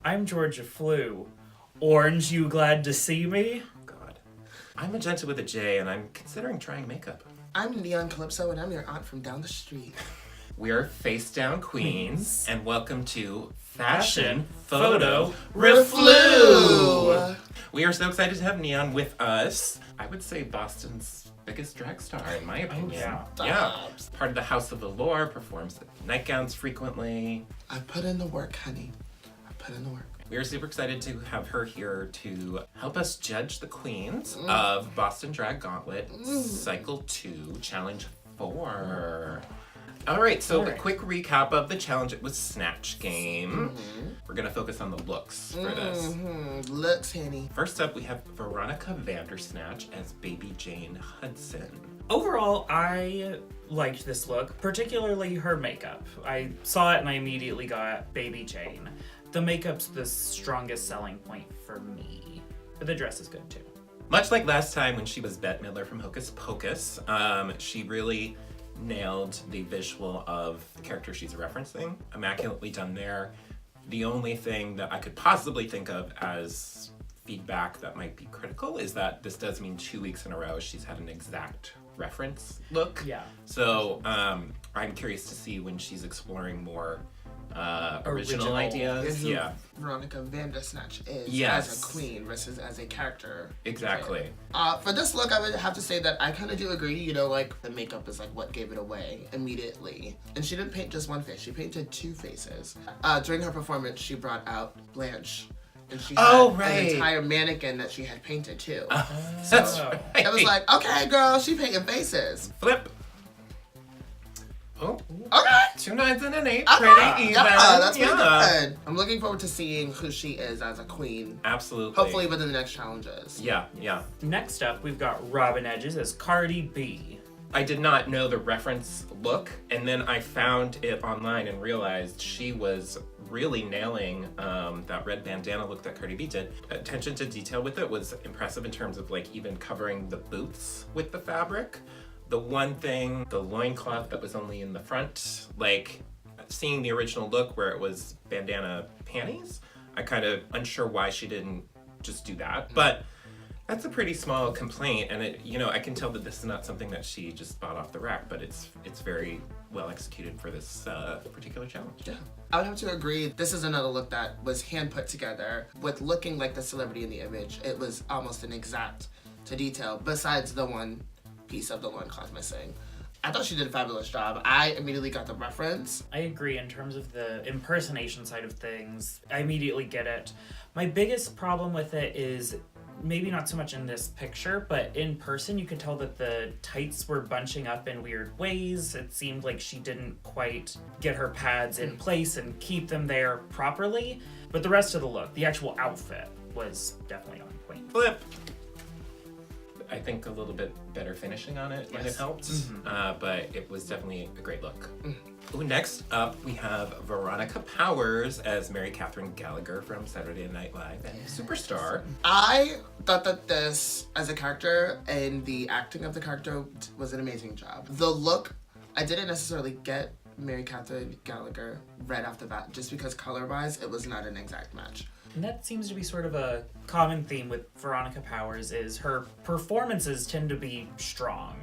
I'm Georgia Flew. Orange, you glad to see me? God. I'm Majenta with a J, and I'm considering trying makeup. I'm Neon Calypso, and I'm your aunt from down the street. We're Face Down Queens, and welcome to Fashion Photo Reflew. We are so excited to have Neon with us. I would say Boston's biggest drag star, in my opinion. Yeah. Part of the House of Velour, performs nightgowns frequently. I put in the work, honey. I put in the work. We are super excited to have her here to help us judge the queens of Boston Drag Gauntlet Cycle 2, Challenge 4. All right, so a quick recap of the challenge. It was Snatch Game. We're going to focus on the looks for this. Looks, honey. First up, we have Veronica Vandersnatch as Baby Jane Hudson. Overall, I liked this look, particularly her makeup. I saw it and I immediately got Baby Jane. The makeup's the strongest selling point for me, but the dress is good too. Much like last time when she was Bette Midler from Hocus Pocus, she really nailed the visual of the character she's referencing. Immaculately done there. The only thing that I could possibly think of as feedback that might be critical is that this does mean 2 weeks in a row she's had an exact reference look. Yeah. So I'm curious to see when she's exploring more original ideas. Yeah. Veronica Vandersnatch is as a queen versus as a character. Exactly. For this look, I would have to say that I kind of do agree. You know, like the makeup is like what gave it away immediately. And she didn't paint just one face; she painted two faces. During her performance, she brought out Blanche. And she had an entire mannequin that she had painted too. That's right. It was like, okay, girl, she painting faces. Flip. Oh, okay. 2 9s and an 8. Pretty even. Yeah, that's pretty good. I'm looking forward to seeing who she is as a queen. Absolutely. Hopefully within the next challenges. Yeah. Next up, we've got Robin Edges as Cardi B. I did not know the reference look, and then I found it online and realized she was really nailing that red bandana look that Cardi B did. Attention to detail with it was impressive in terms of like even covering the boots with the fabric. The one thing, the loincloth that was only in the front, like seeing the original look where it was bandana panties, I kind of unsure why she didn't just do that. But that's a pretty small complaint, and it, you know, I can tell that this is not something that she just bought off the rack, but it's very well executed for this particular challenge. Yeah. I would have to agree. This is another look that was hand put together with looking like the celebrity in the image. It was almost an exact to detail, besides the one piece of the loincloth missing. I thought she did a fabulous job. I immediately got the reference. I agree in terms of the impersonation side of things. I immediately get it. My biggest problem with it is maybe not so much in this picture, but in person you could tell that the tights were bunching up in weird ways. It seemed like she didn't quite get her pads in place and keep them there properly. But the rest of the look, the actual outfit, was definitely on point. Flip. I think a little bit better finishing on it might have helped, but it was definitely a great look. Ooh, next up, we have Veronica Powers as Mary Catherine Gallagher from Saturday Night Live and Superstar. I thought that this, as a character, and the acting of the character was an amazing job. The look, I didn't necessarily get Mary Catherine Gallagher right off the bat, just because color-wise, it was not an exact match. And that seems to be sort of a common theme with Veronica Powers, is her performances tend to be strong,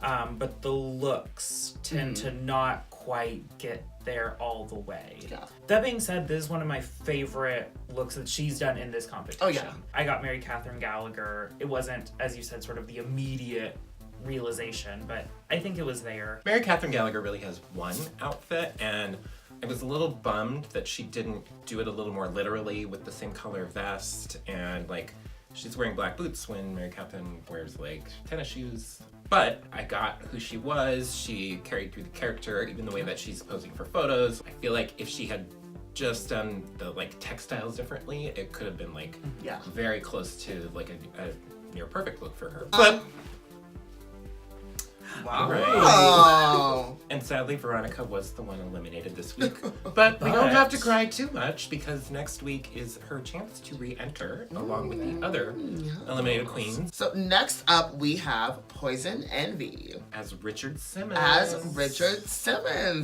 but the looks tend to not quite get there all the way. Yeah. That being said, this is one of my favorite looks that she's done in this competition. Oh, yeah. I got Mary Catherine Gallagher. It wasn't, as you said, sort of the immediate realization, but I think it was there. Mary Catherine Gallagher really has one outfit, and I was a little bummed that she didn't do it a little more literally with the same color vest, and like she's wearing black boots when Mary Catherine wears like tennis shoes. But I got who she was. She carried through the character, even the way that she's posing for photos. I feel like if she had just done the like textiles differently, it could have been like very close to like a near perfect look for her. But Wow. Right. And sadly, Veronica was the one eliminated this week. But we don't have to cry too much, because next week is her chance to re-enter along with the other eliminated queens. So next up, we have Poison Envy. As Richard Simmons.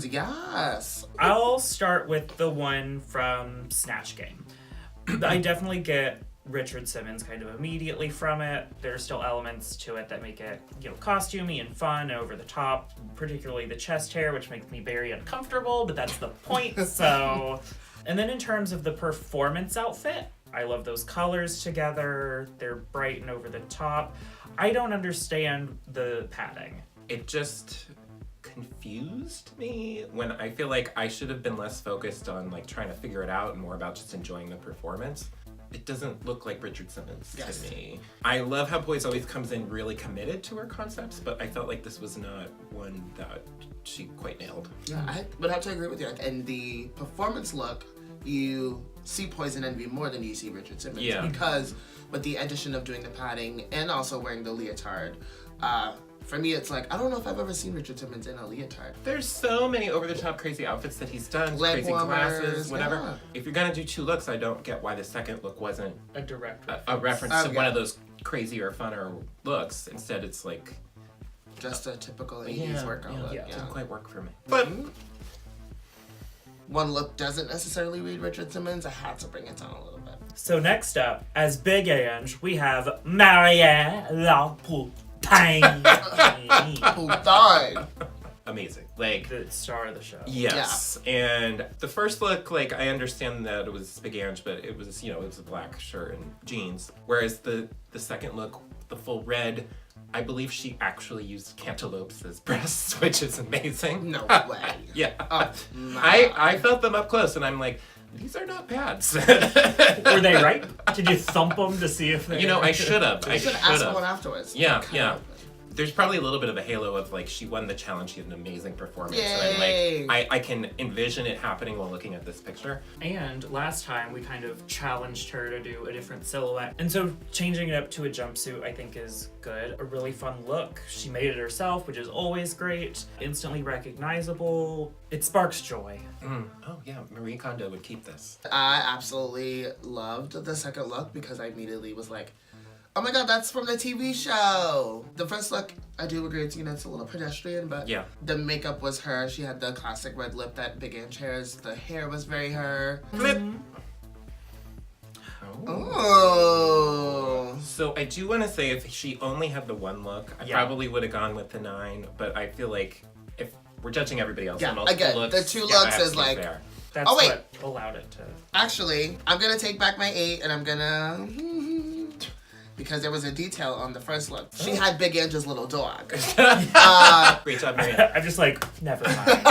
Yes. I'll start with the one from Snatch Game. I definitely get Richard Simmons kind of immediately from it. There's still elements to it that make it, costumey and fun and over the top, particularly the chest hair, which makes me very uncomfortable, but that's the point, so... And then in terms of the performance outfit, I love those colors together. They're bright and over the top. I don't understand the padding. It just confused me when I feel like I should have been less focused on like trying to figure it out and more about just enjoying the performance. It doesn't look like Richard Simmons to me. I love how Poise always comes in really committed to her concepts, but I felt like this was not one that she quite nailed. Yeah, I would have to agree with you. In the performance look, you see Poison Envy more than you see Richard Simmons. Yeah. Because with the addition of doing the padding and also wearing the leotard, for me it's like, I don't know if I've ever seen Richard Simmons in a leotard. There's so many over-the-top crazy outfits that he's done, Leg crazy warmers, glasses, whatever. yeah. If you're gonna do 2 looks, I don't get why the second look wasn't A direct a reference to Oh, one yeah. of those crazier, funner looks. Instead, it's like... Just a typical 80s workout look. It Yeah. didn't quite work for me. But one look doesn't necessarily read Richard Simmons. I had to bring it down a little bit. So next up, as Big Ange, we have Marielle La Poutine. Who died? amazing. Like, The star of the show. yes. And the first look, like, I understand that it was Big Ange, but it was, it was a black shirt and jeans. Whereas the second look, the full red, I believe she actually used cantaloupes as breasts, which is amazing. No way. Yeah. Oh, nah. I felt them up close, and I'm like, these are not pads. Were they right? Did you thump them to see if they I should have. You should ask someone afterwards. Yeah, Kind yeah. of. There's probably a little bit of a halo of, like, she won the challenge, she had an amazing performance. Yay. And I'm like, I can envision it happening while looking at this picture. And last time we kind of challenged her to do a different silhouette. And so changing it up to a jumpsuit I think is good. A really fun look. She made it herself, which is always great. Instantly recognizable. It sparks joy. Oh yeah, Marie Kondo would keep this. I absolutely loved the second look because I immediately was like, oh my god, that's from the TV show. The first look, I do agree, it's, it's a little pedestrian, but Yeah. the makeup was her. She had the classic red lip that Big Ange has. The hair was very her. Flip! Oh. So I do want to say if she only had the one look, I probably would have gone with the 9, but I feel like if we're judging everybody else Yeah, on multiple again, looks, the 2 I looks have to is be like- fair. That's Oh, wait. what allowed it to. Actually, I'm gonna take back my 8 and I'm gonna... because there was a detail on the first look. She had Big Ange's little dog. Great job, Mary. I'm just like, never mind.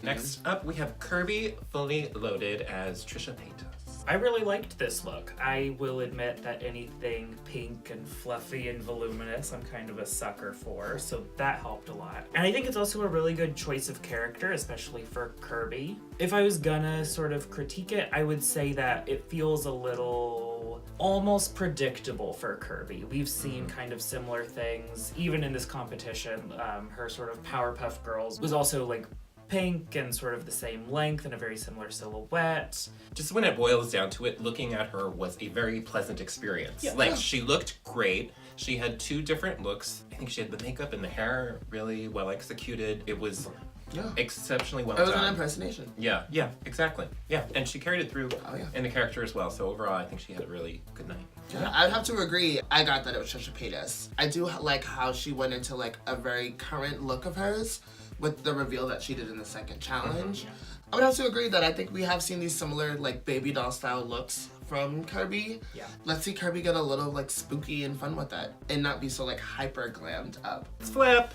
Next up, we have Kirby fully loaded as Trisha Paytas. I really liked this look. I will admit that anything pink and fluffy and voluminous, I'm kind of a sucker for, so that helped a lot. And I think it's also a really good choice of character, especially for Kirby. If I was gonna sort of critique it, I would say that it feels a little almost predictable for Kirby. We've seen kind of similar things, even in this competition. Her sort of Powerpuff Girls was also like pink and sort of the same length and a very similar silhouette. Just when it boils down to it, looking at her was a very pleasant experience. Yeah. Like, she looked great. She had 2 different looks. I think she had the makeup and the hair really well executed. It was Yeah. exceptionally well It was done. an impersonation. Yeah, exactly. Yeah, and she carried it through Oh, yeah. in the character as well. So overall, I think she had a really good night. Yeah, I'd have to agree. I got that it was Trisha Paytas. I do like how she went into like a very current look of hers with the reveal that she did in the second challenge. I would have to agree that I think we have seen these similar like baby doll style looks from Kirby. Yeah. Let's see Kirby get a little like spooky and fun with that and not be so like hyper glammed up. Let's flip.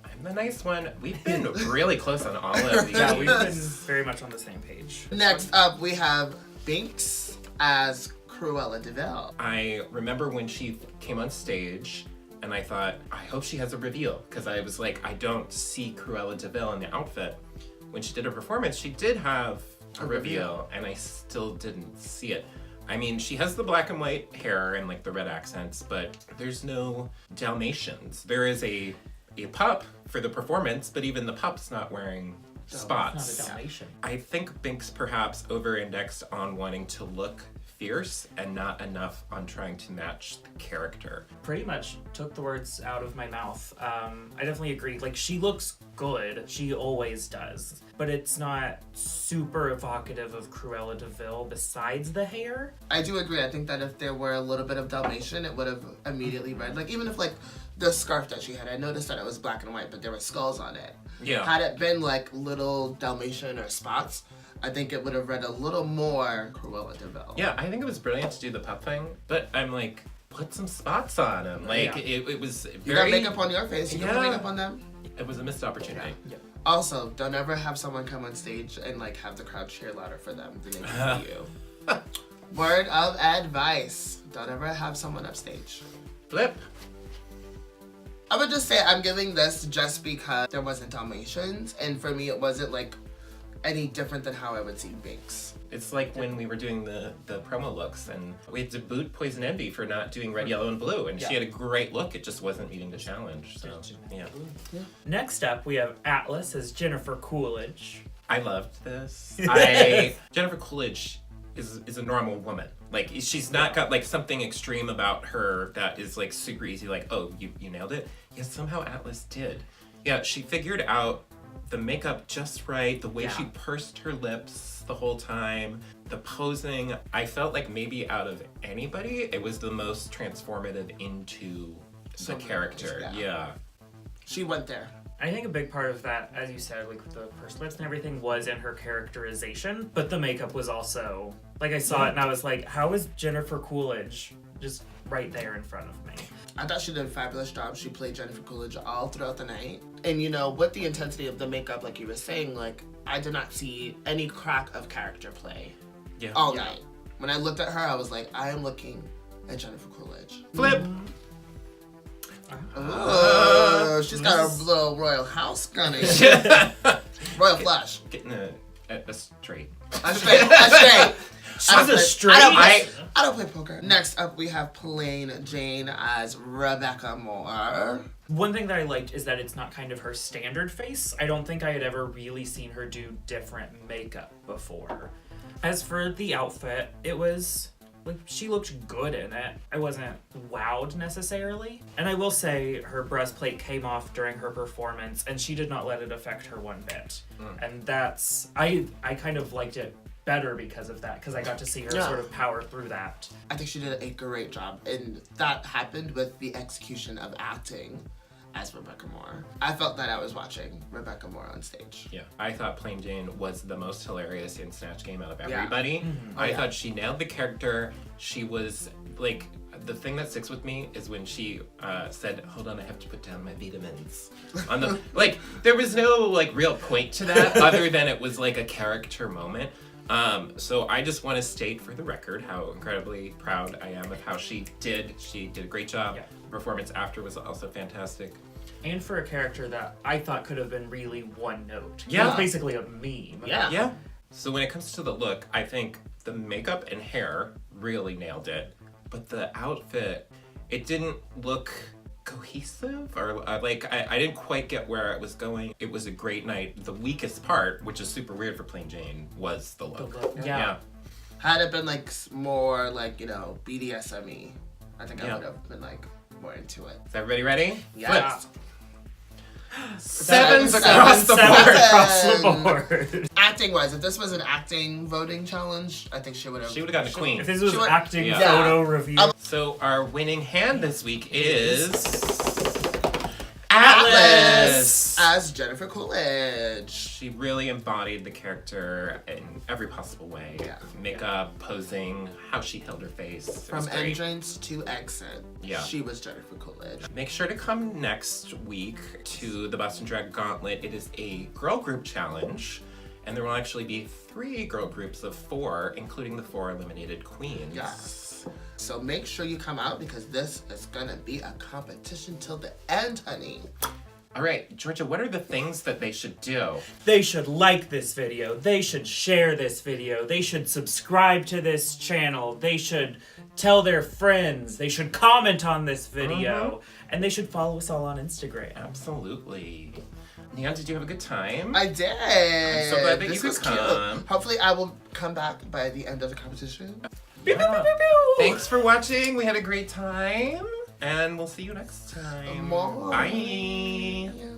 I'm the nice one. We've been really close on all of these. Yeah, we've been very much on the same page. Next up we have Binks as Cruella de Vil. I remember when she came on stage, and I thought, I hope she has a reveal, because I was like, I don't see Cruella de Vil in the outfit. When she did her performance, she did have a reveal, and I still didn't see it. I mean, she has the black and white hair and like the red accents, but there's no Dalmatians. There is a pup for the performance, but even the pup's not wearing spots. Not a Dalmatian. I think Binks perhaps over-indexed on wanting to look fierce and not enough on trying to match the character. Pretty much took the words out of my mouth. I definitely agree. Like, she looks good. She always does. But it's not super evocative of Cruella de Vil besides the hair. I do agree. I think that if there were a little bit of Dalmatian, it would have immediately read. Like, even if, like, the scarf that she had, I noticed that it was black and white, but there were skulls on it. Yeah. Had it been, like, little Dalmatian or spots, I think it would have read a little more Cruella de Vil. Yeah, I think it was brilliant to do the pup thing, but I'm like, put some spots on him. Like, it was very... You got makeup on your face, you got makeup on them. It was a missed opportunity. Yeah. Also, don't ever have someone come on stage and, like, have the crowd cheer louder for them than they do for you. Word of advice. Don't ever have someone upstage. Flip. I would just say I'm giving this just because there wasn't Dalmatians, and for me it wasn't, like, any different than how I would see Binks. It's like when we were doing the promo looks, and we had to boot Poison Envy for not doing red, yellow, and blue, and she had a great look. It just wasn't meeting the challenge. So yeah. Next up, we have Atlas as Jennifer Coolidge. I loved this. Jennifer Coolidge is a normal woman. Like, she's not got like something extreme about her that is like super easy. Like, oh, you nailed it. Yes, somehow Atlas did. Yeah, she figured out the makeup just right, the way she pursed her lips the whole time, the posing. I felt like maybe out of anybody, it was the most transformative into the character. Yeah. She went there. I think a big part of that, as you said, like the pursed lips and everything, was in her characterization, but the makeup was also, like, I saw it and I was like, how is Jennifer Coolidge just right there in front of me? I thought she did a fabulous job. She played Jennifer Coolidge all throughout the night. And, you know, with the intensity of the makeup, like you were saying, like, I did not see any crack of character play all night. When I looked at her, I was like, I am looking at Jennifer Coolidge. Flip! Oh, she's got a little royal house gunning. Royal flush. Getting a straight. A straight. She's a straight. I don't play poker. Next up, we have Plain Jane as Rebecca Moore. One thing that I liked is that it's not kind of her standard face. I don't think I had ever really seen her do different makeup before. As for the outfit, it was, like, she looked good in it. I wasn't wowed necessarily. And I will say her breastplate came off during her performance and she did not let it affect her one bit. And that's, I kind of liked it better because of that, because I got to see her sort of power through that. I think she did a great job, and that happened with the execution of acting as Rebecca Moore. I felt that I was watching Rebecca Moore on stage. Yeah, I thought Plain Jane was the most hilarious in Snatch Game out of everybody. I thought she nailed the character. She was, like, the thing that sticks with me is when she said, hold on, I have to put down my vitamins. On the, like, there was no, like, real point to that other than it was, like, a character moment. So I just want to state for the record how incredibly proud I am of how she did. She did a great job. Yeah. The performance after was also fantastic. And for a character that I thought could have been really one note. Yeah. It was basically a meme. Yeah. So when it comes to the look, I think the makeup and hair really nailed it. But the outfit, it didn't look cohesive, or like I didn't quite get where it was going. It was a great night. The weakest part, which is super weird for Plain Jane, was the look. Yeah. Had it been like more like, you know, BDSM-y, I think I would have been like more into it. Is everybody ready? Yeah. Sevens across the board. Across the board. Acting wise, if this was an acting voting challenge, I think she would have. She would have gotten a queen. If this was She would- acting Yeah. photo review. So our winning hand this week is Atlas as Jennifer Coolidge. She really embodied the character in every possible way. Yeah. Makeup, posing, how she held her face. It From was great. entrance to exit, she was Jennifer Coolidge. Make sure to come next week to the Boston Drag Gauntlet. It is a girl group challenge, and there will actually be 3 girl groups of 4, including the 4 eliminated queens. Yes. So make sure you come out because this is gonna be a competition till the end, honey. All right, Georgia, what are the things that they should do? They should like this video. They should share this video. They should subscribe to this channel. They should tell their friends. They should comment on this video. And they should follow us all on Instagram. Absolutely. Neon, did you have a good time? I did. I'm so glad that this you was could come. Cute. Hopefully I will come back by the end of the competition. Yeah. Thanks for watching. We had a great time. And we'll see you next time. Bye. Bye.